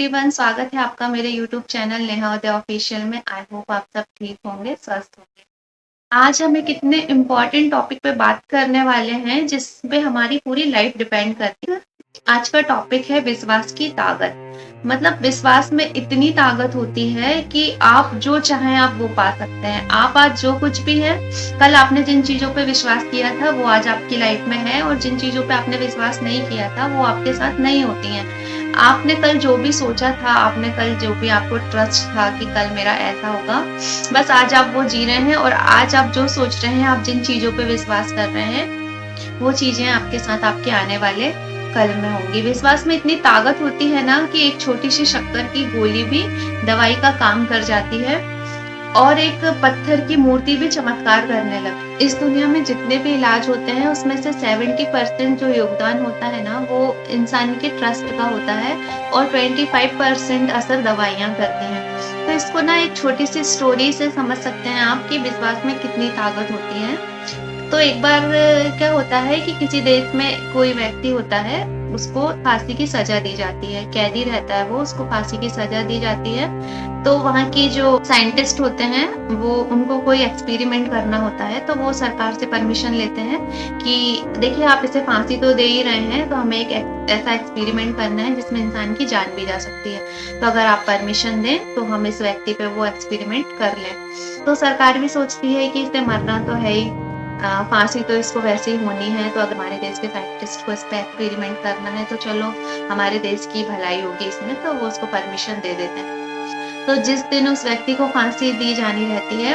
Everyone, स्वागत है आपका मेरे यूट्यूब चैनल नेहा उदय ऑफिशियल में। आई होप आप सब ठीक होंगे, स्वस्थ होंगे। आज हम एक इतने इम्पोर्टेंट टॉपिक पे बात करने वाले हैं जिस पे हमारी पूरी लाइफ डिपेंड करती है। आज का टॉपिक है विश्वास की ताकत। मतलब विश्वास में इतनी ताकत होती है कि आप जो चाहें आप वो पा सकते हैं। आप आज जो कुछ भी है, कल आपने जिन चीजों पे विश्वास किया था वो आज आपकी लाइफ में है, और जिन चीजों पे आपने विश्वास नहीं किया था वो आपके साथ नहीं होती हैं। आपने कल जो भी सोचा था, आपने कल जो भी आपको ट्रस्ट था कि कल मेरा ऐसा होगा, बस आज आप वो जी रहे हैं। और आज आप जो सोच रहे हैं, आप जिन चीजों पे विश्वास कर रहे हैं, वो चीजें आपके साथ आपके आने वाले कल में होंगी। विश्वास में इतनी ताकत होती है ना कि एक छोटी सी शक्कर की गोली भी दवाई का काम कर जाती है, और एक पत्थर की मूर्ति भी चमत्कार करने लगती। इस दुनिया में जितने भी इलाज होते हैं उसमें से 70% जो योगदान होता है ना, वो इंसान के ट्रस्ट का होता है, और 25% असर दवाइयाँ करती हैं। तो इसको ना एक छोटी सी स्टोरी से समझ सकते हैं आप कि विश्वास में कितनी ताकत होती है। तो एक बार क्या होता है कि किसी देश में कोई व्यक्ति होता है, उसको फांसी की सजा दी जाती है। कैदी रहता है वो, उसको फांसी की सजा दी जाती है। तो वहाँ की जो साइंटिस्ट होते हैं, वो उनको कोई एक्सपेरिमेंट करना होता है, तो वो सरकार से परमिशन लेते हैं कि देखिए आप इसे फांसी तो दे ही रहे हैं, तो हमें एक ऐसा एक्सपेरिमेंट करना है जिसमें इंसान की जान भी जा सकती है। तो अगर आप परमिशन दें तो हम इस व्यक्ति पे वो एक्सपेरिमेंट कर लें। तो सरकार भी सोचती है कि इसे मरना तो है ही, फांसी तो इसको वैसे ही होनी है, तो अगर हमारे देश के साइंटिस्ट को इस पे एक्सपेरिमेंट करना है तो चलो हमारे देश की भलाई होगी इसमें, तो वो उसको परमिशन दे देते हैं। तो जिस दिन उस व्यक्ति को फांसी दी जानी रहती है,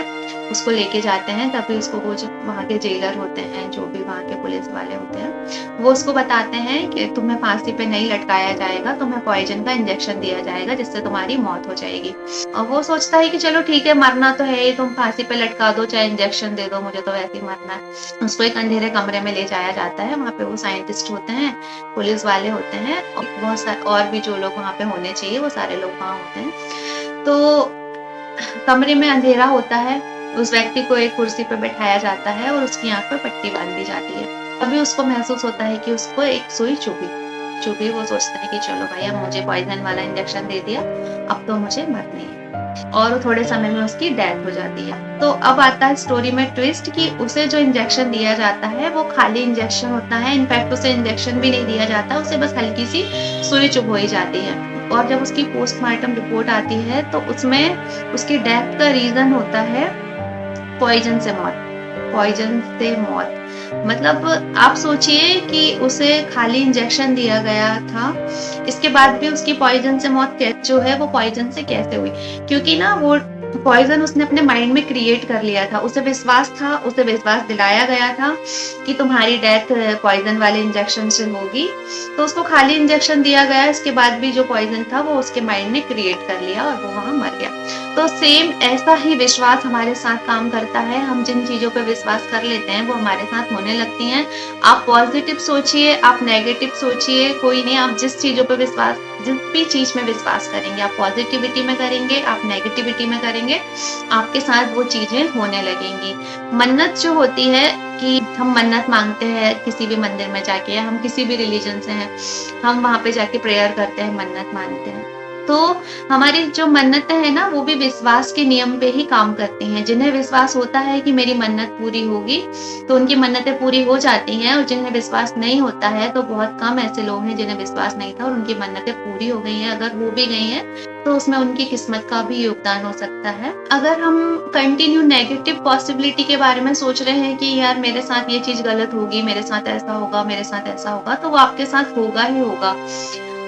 उसको लेके जाते हैं, तभी उसको वो जो वहाँ के जेलर होते हैं, जो भी वहाँ के पुलिस वाले होते हैं, वो उसको बताते हैं कि तुम्हें फांसी पे नहीं लटकाया जाएगा, तुम्हें पॉइजन का इंजेक्शन दिया जाएगा जिससे तुम्हारी मौत हो जाएगी। और वो सोचता है कि चलो ठीक है, मरना तो है ही, तुम फांसी पे लटका दो चाहे इंजेक्शन दे दो, मुझे तो वैसे ही मरना है। उसको एक अंधेरे कमरे में ले जाया जाता है। वहाँ पे वो साइंटिस्ट होते हैं, पुलिस वाले होते हैं, और बहुत सारे और भी जो लोग वहाँ पे होने चाहिए वो सारे लोग वहाँ होते हैं। तो कमरे में अंधेरा होता है, उस व्यक्ति को एक कुर्सी पे बैठाया जाता है और उसकी आंख पे पट्टी बांध दी जाती है। अभी उसको महसूस होता है कि उसको एक सुई चुभी। वो सोचता है कि चलो भाई, अब मुझे पॉइजन वाला इंजेक्शन दे दिया, अब तो मुझे मरनी है, और थोड़े समय में उसकी डेथ हो जाती है। तो अब आता है स्टोरी में ट्विस्ट कि उसे जो इंजेक्शन दिया जाता है वो खाली इंजेक्शन होता है। इनफैक्ट उसे इंजेक्शन भी नहीं दिया जाता, उसे बस हल्की सी सुई चुभोई जाती है। और जब उसकी पोस्टमार्टम रिपोर्ट आती है तो उसमें उसकी डेथ का रीजन होता है पॉइजन से मौत। पॉइजन से मौत मतलब आप सोचिए कि उसे खाली इंजेक्शन दिया गया था, इसके बाद भी उसकी पॉइजन से मौत जो है वो पॉइजन से कैसे हुई? क्योंकि ना वो पॉइजन उसने अपने माइंड में क्रिएट कर लिया था। उसे विश्वास था, उसे विश्वास दिलाया गया था कि तुम्हारी डेथ पॉइजन वाले इंजेक्शन से होगी। तो उसको खाली इंजेक्शन दिया गया, इसके बाद भी जो पॉइजन था वो उसके माइंड ने क्रिएट कर लिया और वो वहां मर गया। तो सेम ऐसा ही विश्वास हमारे साथ काम करता है। हम जिन चीजों पे विश्वास कर लेते हैं वो हमारे साथ होने लगती हैं। आप पॉजिटिव सोचिए, आप नेगेटिव सोचिए, कोई नहीं, आप जिस चीजों पे विश्वास, जिस भी चीज में विश्वास करेंगे, आप पॉजिटिविटी में करेंगे, आप नेगेटिविटी में करेंगे, आपके साथ वो चीजें होने लगेंगी। मन्नत जो होती है कि हम मन्नत मांगते हैं किसी भी मंदिर में जाके, या हम किसी भी रिलीजन से हैं, हम वहां पे जाके प्रेयर करते हैं, मन्नत मांगते हैं, तो हमारी जो मन्नतें हैं ना, वो भी विश्वास के नियम पे ही काम करती हैं। जिन्हें विश्वास होता है कि मेरी मन्नत पूरी होगी, तो उनकी मन्नतें पूरी हो जाती हैं, और जिन्हें विश्वास नहीं होता है, तो बहुत कम ऐसे लोग हैं जिन्हें विश्वास नहीं था और उनकी मन्नतें पूरी हो गई हैं। अगर हो भी गई हैं तो उसमें उनकी किस्मत का भी योगदान हो सकता है। अगर हम कंटिन्यू नेगेटिव पॉसिबिलिटी के बारे में सोच रहे हैं कि यार मेरे साथ ये चीज गलत होगी, मेरे साथ ऐसा होगा, मेरे साथ ऐसा होगा, तो वो आपके साथ होगा ही होगा।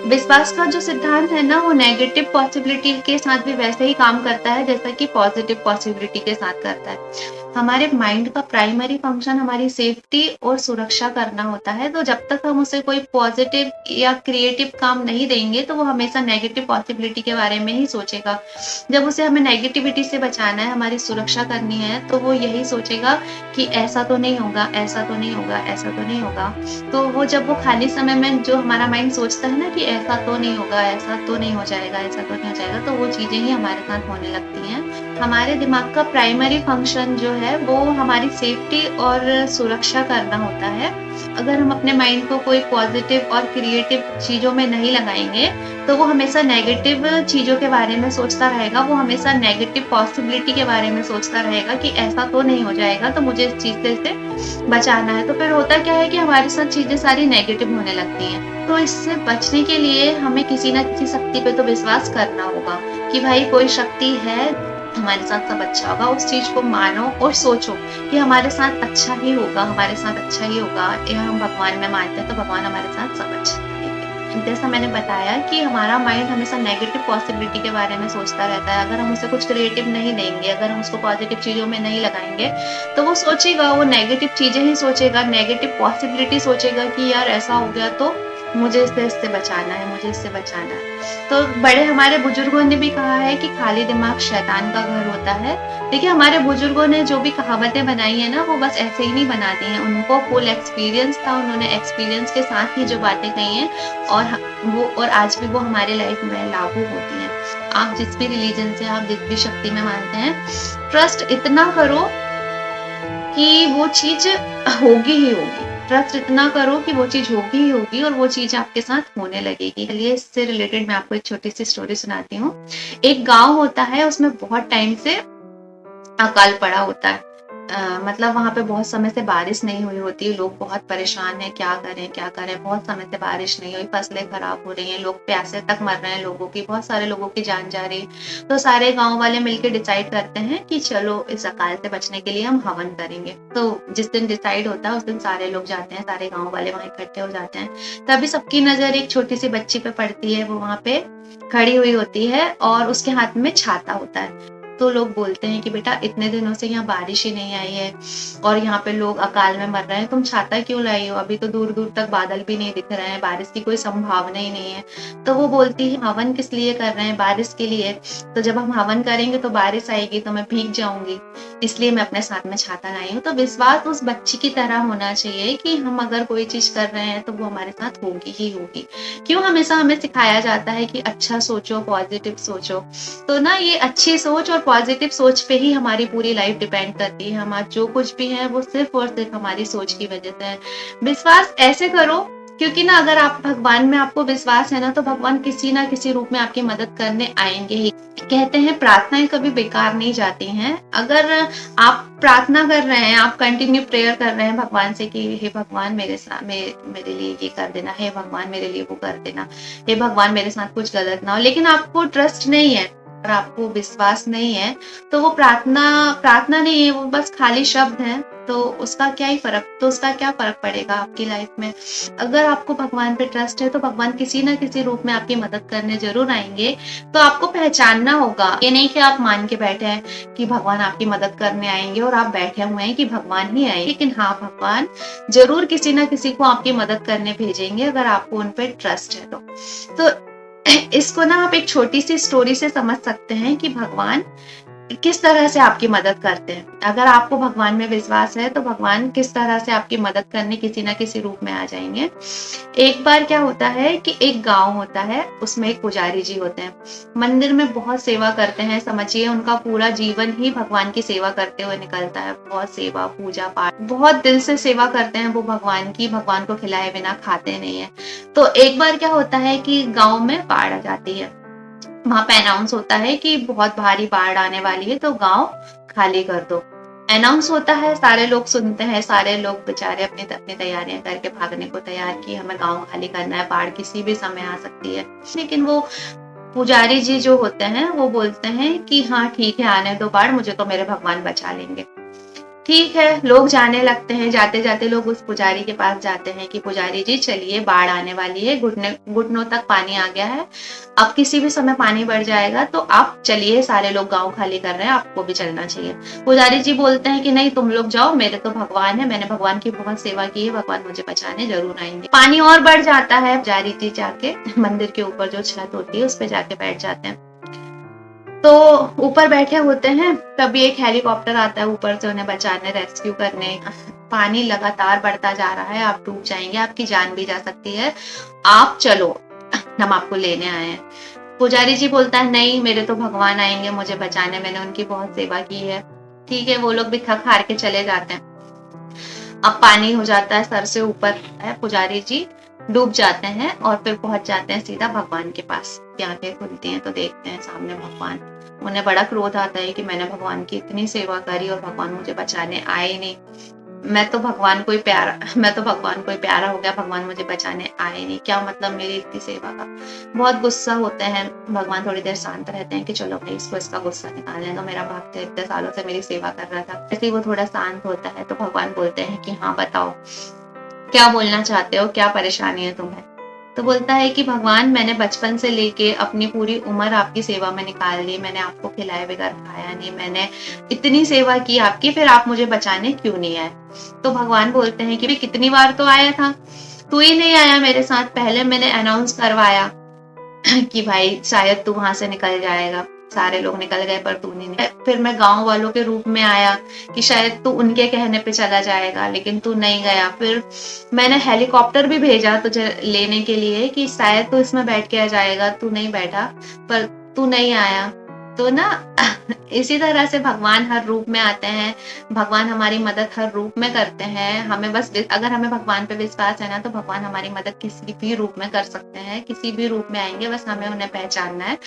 विश्वास का जो सिद्धांत है ना, वो नेगेटिव पॉसिबिलिटी के साथ भी वैसे ही काम करता है जैसा कि पॉजिटिव पॉसिबिलिटी के साथ करता है। हमारे माइंड का प्राइमरी फंक्शन हमारी सेफ्टी और सुरक्षा करना होता है। तो जब तक हम उसे कोई पॉजिटिव या क्रिएटिव काम नहीं देंगे, तो वो हमेशा नेगेटिव पॉसिबिलिटी के बारे में ही सोचेगा। जब उसे हमें नेगेटिविटी से बचाना है, हमारी सुरक्षा करनी है, तो वो यही सोचेगा कि ऐसा तो नहीं होगा, ऐसा तो नहीं होगा, ऐसा तो नहीं होगा। तो वो जब वो खाली समय में जो हमारा माइंड सोचता है ना कि ऐसा तो नहीं होगा, ऐसा तो नहीं हो जाएगा, ऐसा तो नहीं हो जाएगा, तो वो चीजें ही हमारे साथ होने लगती हैं। हमारे दिमाग का प्राइमरी फंक्शन जो है वो हमारी सेफ्टी और सुरक्षा करना होता है। अगर हम अपने माइंड को कोई पॉजिटिव और क्रिएटिव चीजों में नहीं लगाएंगे, तो वो हमेशा नेगेटिव चीज़ों के बारे में सोचता रहेगा, वो हमेशा नेगेटिव पॉसिबिलिटी के बारे में सोचता रहेगा कि ऐसा तो नहीं हो जाएगा, तो मुझे इस चीज़ से इसे बचाना है। तो फिर होता क्या है कि हमारे साथ चीज़ें सारी नेगेटिव होने लगती हैं। तो इससे बचने के लिए हमें किसी न किसी शक्ति पे तो विश्वास करना होगा कि भाई कोई शक्ति है, हमारे साथ सब अच्छा होगा। उस चीज़ को मानो और सोचो कि हमारे साथ अच्छा ही होगा, हमारे साथ अच्छा ही होगा। या हम भगवान में मानते हैं तो भगवान हमारे साथ सब अच्छा करेंगे। जैसा मैंने बताया कि हमारा माइंड हमेशा नेगेटिव पॉसिबिलिटी के बारे में सोचता रहता है। अगर हम उसे कुछ क्रिएटिव नहीं देंगे, अगर हम उसको पॉजिटिव चीज़ों में नहीं लगाएँगे, तो वो सोचेगा, वो नेगेटिव चीज़ें ही सोचेगा, नेगेटिव पॉसिबिलिटी सोचेगा कि यार ऐसा हो गया तो मुझे इससे बचाना है, मुझे इससे बचाना है। तो बड़े हमारे बुजुर्गों ने भी कहा है कि खाली दिमाग शैतान का घर होता है। देखिए हमारे बुजुर्गों ने जो भी कहावतें बनाई है ना, वो बस ऐसे ही नहीं बनाती हैं, उनको फुल एक्सपीरियंस था, उन्होंने एक्सपीरियंस के साथ ही जो बातें कही हैं और आज भी वो हमारे लाइफ में लागू होती हैं। आप जिस भी रिलीजन से, आप जिस भी शक्ति में मानते हैं, ट्रस्ट इतना करो कि वो चीज़ होगी ही होगी। ट्रस्ट इतना करो कि वो चीज़ होगी ही होगी और वो चीज़ आपके साथ होने लगेगी। चलिए इससे रिलेटेड मैं आपको एक छोटी-सी स्टोरी सुनाती हूँ। एक गाँव होता है, उसमें बहुत टाइम से अकाल पड़ा होता है। मतलब वहाँ पे बहुत समय से बारिश नहीं हुई होती है, लोग बहुत परेशान हैं, क्या करें, क्या करें? बहुत समय से बारिश नहीं हुई, फसलें खराब हो रही हैं, लोग प्यासे तक मर रहे हैं लोगों की, बहुत सारे लोगों की जान जा रही है। तो सारे गाँव वाले मिलके डिसाइड करते हैं कि चलो इस अकाल से बचने के लिए हम हवन करेंगे। तो जिस दिन डिसाइड होता है उस दिन सारे लोग जाते हैं, सारे गाँव वाले वहाँ इकट्ठे हो जाते हैं। तभी सबकी नज़र एक छोटी-सी बच्ची पे पड़ती है, वो वहाँ पे खड़ी हुई होती है और उसके हाथ में छाता होता है। तो लोग बोलते हैं कि बेटा इतने दिनों से यहाँ बारिश ही नहीं आई है और यहाँ पे लोग अकाल में मर रहे हैं, तुम छाता क्यों लाई हो? अभी तो दूर-दूर तक बादल भी नहीं दिख रहे हैं, बारिश की कोई संभावना ही नहीं है। तो वो बोलती है हवन किस लिए कर रहे हैं? बारिश के लिए। तो जब हम हवन करेंगे तो बारिश आएगी तो मैं भीग जाऊँगी, इसलिए मैं अपने साथ में छाता लाई हूँ। तो विश्वास उस बच्ची की तरह होना चाहिए कि हम अगर कोई चीज़ कर रहे हैं तो वो हमारे साथ होगी ही होगी। क्यों हमेशा हमें सिखाया जाता है कि अच्छा सोचो, पॉजिटिव सोचो। तो ना ये अच्छी सोच और पॉजिटिव सोच पे ही हमारी पूरी लाइफ डिपेंड करती है। हम आज जो कुछ भी है वो सिर्फ़ और सिर्फ़ हमारी सोच की वज़ह से है। विश्वास ऐसे करो क्योंकि ना अगर आप भगवान में आपको विश्वास है ना, तो भगवान किसी ना किसी रूप में आपकी मदद करने आएँगे ही। कहते हैं प्रार्थनाएँ कभी बेकार नहीं जाती हैं। अगर आप प्रार्थना कर रहे हैं, आप कंटिन्यू प्रेयर कर रहे हैं भगवान से कि हे भगवान मेरे लिए ये कर देना, हे भगवान मेरे लिए वो कर देना, हे भगवान मेरे साथ कुछ गलत ना हो। लेकिन आपको ट्रस्ट नहीं है और आपको विश्वास नहीं है, तो वो प्रार्थना प्रार्थना नहीं है, वो बस खाली शब्द हैं। तो उसका क्या फ़र्क पड़ेगा आपकी लाइफ में? अगर आपको भगवान पे ट्रस्ट है, तो भगवान किसी न किसी रूप में आपकी मदद करने ज़रूर आएँगे। तो आपको पहचानना होगा, ये नहीं कि आप मान के बैठे हैं कि भगवान आपकी मदद करने आएँगे और आप बैठे हुए हैं कि भगवान ही आएँगे। लेकिन हाँ, भगवान ज़रूर किसी न किसी को आपकी मदद करने भेजेंगे अगर आपको उन पे ट्रस्ट है तो। तो इसको ना आप एक छोटी-सी स्टोरी से समझ सकते हैं कि भगवान किस तरह से आपकी मदद करते हैं। अगर आपको भगवान में विश्वास है, तो भगवान किस तरह से आपकी मदद करने किसी न किसी रूप में आ जाएँगे। एक बार क्या होता है कि एक गाँव होता है, उसमें एक पुजारी जी होते हैं। मंदिर में बहुत सेवा करते हैं, समझिए उनका पूरा जीवन ही भगवान की सेवा करते हुए निकलता है। बहुत सेवा, पूजा-पाठ, बहुत दिल से सेवा करते हैं वो भगवान की, भगवान को खिलाए बिना खाते नहीं हैं। तो एक बार क्या होता है कि गाँव में बाढ़ आ जाती है। वहाँ पे अनाउंस होता है कि बहुत भारी बाढ़ आने वाली है तो गाँव खाली कर दो। अनाउंस होता है, सारे लोग सुनते हैं, सारे लोग बेचारे अपनी तैयारियां करके भागने को तैयार कि हमें गाँव खाली करना है, बाढ़ किसी भी समय आ सकती है। लेकिन वो पुजारी जी जो होते हैं वो बोलते हैं कि हाँ ठीक है, आने दो बाढ़, मुझे तो मेरे भगवान बचा लेंगे। ठीक है, लोग जाने लगते हैं, जाते-जाते लोग उस पुजारी के पास जाते हैं कि पुजारी जी चलिए बाढ़ आने वाली है, घुटनों तक पानी आ गया है, अब किसी भी समय पानी बढ़ जाएगा तो आप चलिए, सारे लोग गाँव खाली कर रहे हैं, आपको भी चलना चाहिए। पुजारी जी बोलते हैं कि नहीं तुम लोग जाओ, मेरे तो भगवान है, मैंने भगवान की बहुत सेवा की है, भगवान मुझे बचाने ज़रूर आएँगे। पानी और बढ़ जाता है, पुजारी जी जाके मंदिर के ऊपर जो छत होती है उस पे जाके बैठ जाते हैं। तो ऊपर बैठे होते हैं, तभी एक हेलीकॉप्टर आता है ऊपर से उन्हें बचाने, रेस्क्यू करने। पानी लगातार बढ़ता जा रहा है, आप डूब जाएँगे, आपकी जान भी जा सकती है। आप चलो, हम आपको लेने आए हैं। पुजारी जी बोलता है नहीं मेरे तो भगवान आएँगे मुझे बचाने, मैंने उनकी बहुत सेवा की है। ठीक है, वो लोग भी थक हार के चले जाते हैं। अब पानी हो जाता है सर से ऊपर है, पुजारी जी डूब जाते हैं और फिर पहुंच जाते हैं सीधा भगवान के पास। की आंखें खुलती हैं तो देखते हैं सामने भगवान। उन्हें बड़ा क्रोध आता है कि मैंने भगवान की इतनी सेवा करी और भगवान मुझे बचाने आए नहीं। मैं तो भगवान को ही प्यारा हो गया, भगवान मुझे बचाने आए नहीं, क्या मतलब मेरी इतनी सेवा का। बहुत गुस्सा होते हैं। भगवान थोड़ी देर शांत रहते हैं कि चलो भाई इसको इसका गुस्सा निकालने दो, मेरा भक्त इतने सालों से मेरी सेवा कर रहा था। ऐसे ही वो थोड़ा शांत होता है तो भगवान बोलते हैं कि हाँ बताओ क्या बोलना चाहते हो, क्या परेशानी है तुम्हें। तो बोलता है कि भगवान मैंने बचपन से लेके अपनी पूरी उम्र आपकी सेवा में निकाल दी, मैंने आपको खिलाए बगैर खाया नहीं, मैंने इतनी सेवा की आपकी, फिर आप मुझे बचाने क्यों नहीं आए। तो भगवान बोलते हैं कि भाई कितनी बार तो आया था, तू ही नहीं आया मेरे साथ। पहले मैंने अनाउंस करवाया कि भाई शायद तू वहां से निकल जाएगा, सारे लोग निकल गए पर तू नहीं। फिर मैं गांव वालों के रूप में आया कि शायद तू उनके कहने पे चला जाएगा, लेकिन तू नहीं गया। फिर मैंने हेलीकॉप्टर भी भेजा तुझे लेने के लिए कि शायद तू इसमें बैठ के आ जाएगा, तू नहीं बैठा, पर तू नहीं आया। तो ना इसी तरह से भगवान हर रूप में आते हैं, भगवान हमारी मदद हर रूप में करते हैं। हमें बस अगर हमें भगवान पे विश्वास है ना, तो भगवान हमारी मदद किसी भी रूप में कर सकते हैं, किसी भी रूप में आएंगे, बस हमें उन्हें पहचानना है।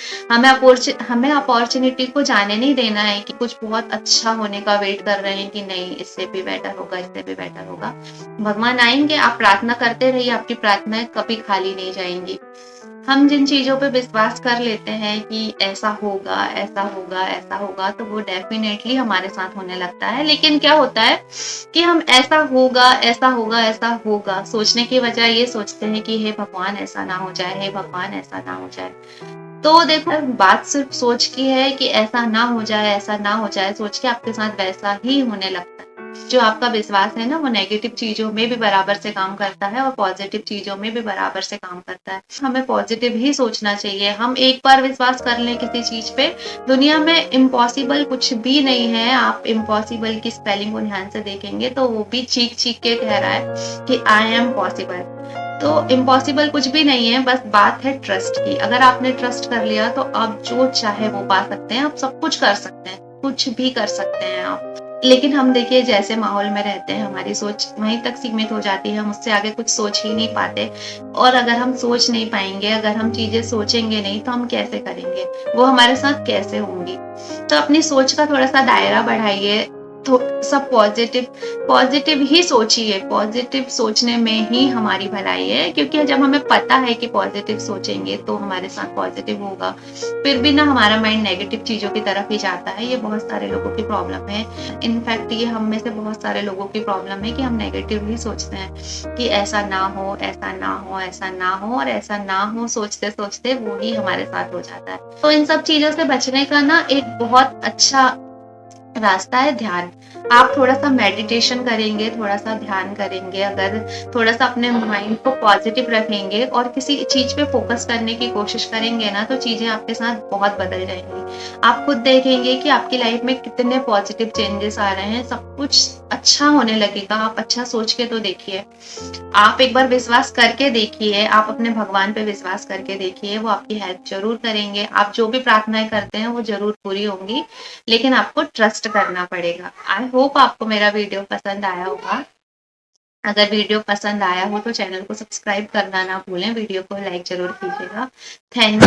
हमें अपॉर्चुनिटी को जाने नहीं देना है कि कुछ बहुत अच्छा होने का वेट कर रहे हैं कि नहीं इससे भी बेटर होगा, इससे भी बेटर होगा। भगवान आएंगे, आप प्रार्थना करते रहिए, आपकी प्रार्थनाएं कभी खाली नहीं जाएंगी। हम जिन चीजों पे विश्वास कर लेते हैं कि ऐसा होगा ऐसा होगा ऐसा होगा, तो वो डेफिनेटली हमारे साथ होने लगता है। लेकिन क्या होता है कि हम ऐसा होगा ऐसा होगा ऐसा होगा सोचने की बजाय ये सोचते हैं कि हे भगवान ऐसा ना हो जाए, हे भगवान ऐसा ना हो जाए। तो देखो बात सिर्फ सोच की है कि ऐसा ना हो जाए ऐसा ना हो जाए, सोच के आपके साथ वैसा ही होने लगता है। जो आपका विश्वास है ना, वो नेगेटिव चीजों में भी बराबर से काम करता है और पॉजिटिव चीजों में भी बराबर से काम करता है। हमें पॉजिटिव ही सोचना चाहिए। हम एक बार विश्वास कर लें किसी चीज पे, दुनिया में इम्पॉसिबल कुछ भी नहीं है। आप इम्पॉसिबल की स्पेलिंग को ध्यान से देखेंगे तो वो भी चीख चीख के कह रहा है कि आई एम पॉसिबल। तो इम्पॉसिबल कुछ भी नहीं है, बस बात है ट्रस्ट की। अगर आपने ट्रस्ट कर लिया तो आप जो चाहे वो पा सकते हैं, आप सब कुछ कर सकते हैं, कुछ भी कर सकते हैं आप। लेकिन हम देखिए जैसे माहौल में रहते हैं, हमारी सोच वहीं तक सीमित हो जाती है, हम उससे आगे कुछ सोच ही नहीं पाते। और अगर हम सोच नहीं पाएंगे, अगर हम चीजें सोचेंगे नहीं, तो हम कैसे करेंगे, वो हमारे साथ कैसे होंगी। तो अपनी सोच का थोड़ा सा दायरा बढ़ाइए, तो सब पॉजिटिव पॉजिटिव ही सोचिए। पॉजिटिव सोचने में ही हमारी भलाई है, क्योंकि जब हमें पता है कि पॉजिटिव सोचेंगे तो हमारे साथ पॉजिटिव होगा, फिर भी ना हमारा माइंड नेगेटिव चीजों की तरफ ही जाता है। ये बहुत सारे लोगों की प्रॉब्लम है। इनफैक्ट ये हम में से बहुत सारे लोगों की प्रॉब्लम है कि हम नेगेटिव ही सोचते हैं कि ऐसा ना हो ऐसा ना हो ऐसा ना हो, और ऐसा ना हो सोचते सोचते वो ही हमारे साथ हो जाता है। तो इन सब चीजों से बचने का ना एक बहुत अच्छा रास्ता है ध्यान। आप थोड़ा सा मेडिटेशन करेंगे, थोड़ा सा ध्यान करेंगे, अगर थोड़ा सा अपने माइंड को पॉजिटिव रखेंगे और किसी चीज पे फोकस करने की कोशिश करेंगे ना, तो चीजें आपके साथ बहुत बदल जाएंगी। आप खुद देखेंगे कि आपकी लाइफ में कितने पॉजिटिव चेंजेस आ रहे हैं, सब कुछ अच्छा होने लगेगा। आप अच्छा सोच के तो देखिए, आप एक बार विश्वास करके देखिए, आप अपने भगवान पे विश्वास करके देखिए, वो आपकी हेल्प जरूर करेंगे। आप जो भी प्रार्थनाएं करते हैं वो जरूर पूरी होंगी, लेकिन आपको ट्रस्ट करना पड़ेगा। आई होप आपको मेरा वीडियो पसंद आया होगा। अगर वीडियो पसंद आया हो तो चैनल को सब्सक्राइब करना ना भूलें, वीडियो को लाइक जरूर कीजिएगा। थैंक